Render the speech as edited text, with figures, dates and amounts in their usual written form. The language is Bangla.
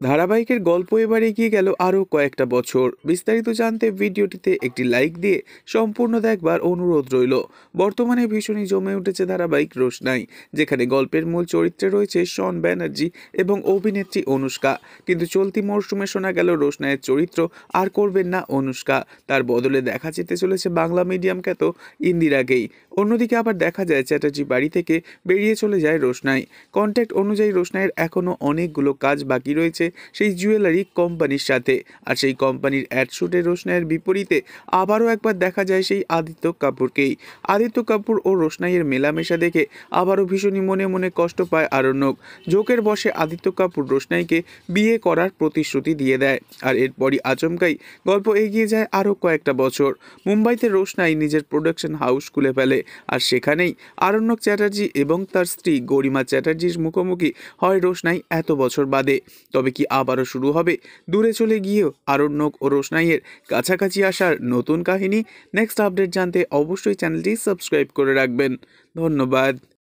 ধারাবাহিকের গল্প এবার এগিয়ে গেল আরও কয়েকটা বছর। বিস্তারিত জানতে ভিডিওটিতে একটি লাইক দিয়ে সম্পূর্ণ দেখবার অনুরোধ রইল। বর্তমানে ভীষণই জমে উঠেছে ধারাবাহিক রোশনাই, যেখানে গল্পের মূল চরিত্রে রয়েছে শন ব্যানার্জি এবং অভিনেত্রী অনুষ্কা। কিন্তু চলতি মরশুমে শোনা গেল রোশনাইয়ের চরিত্র আর করবেন না অনুষ্কা, তার বদলে দেখা যেতে চলেছে বাংলা মিডিয়াম খ্যাত ইন্দিরাকেই। অন্যদিকে আবার দেখা যায় চ্যাটার্জি বাড়ি থেকে বেরিয়ে চলে যায় রোশনাই। কন্ট্যাক্ট অনুযায়ী রোশনাইয়ের এখনও অনেকগুলো কাজ বাকি রয়েছে সেই জুয়েলারি কোম্পানির সাথে। আর সেই কোম্পানির অ্যাড শুটে রোশনাইয়ের বিপরীতে আবারও একবার দেখা যায় সেই আদিত্য কাপুরকেই। আদিত্য কাপুর ও রোশনাইয়ের মেলামেশা দেখে আবারও ভীষণই মনে মনে কষ্ট পায় আরণ্যক। জোকের বসে আদিত্য কাপুর রোশনাইকে বিয়ে করার প্রতিশ্রুতি দিয়ে দেয়। আর এরপরই আচমকাই গল্প এগিয়ে যায় আরও কয়েকটা বছর। মুম্বাইতে রোশনাই নিজের প্রোডাকশন হাউস খুলে ফেলে, আর সেখানেই আরণ্যক চ্যাটার্জি এবং তার স্ত্রী গরিমা চ্যাটার্জির মুখোমুখি হয় রোশনাই এত বছর বাদে। তবে কি আবারও শুরু হবে দূরে চলে গিয়েও আরণ্যক ও রোশনাইয়ের কাছাকাছি আসার নতুন কাহিনী? নেক্সট আপডেট জানতে অবশ্যই চ্যানেলটি সাবস্ক্রাইব করে রাখবেন। ধন্যবাদ।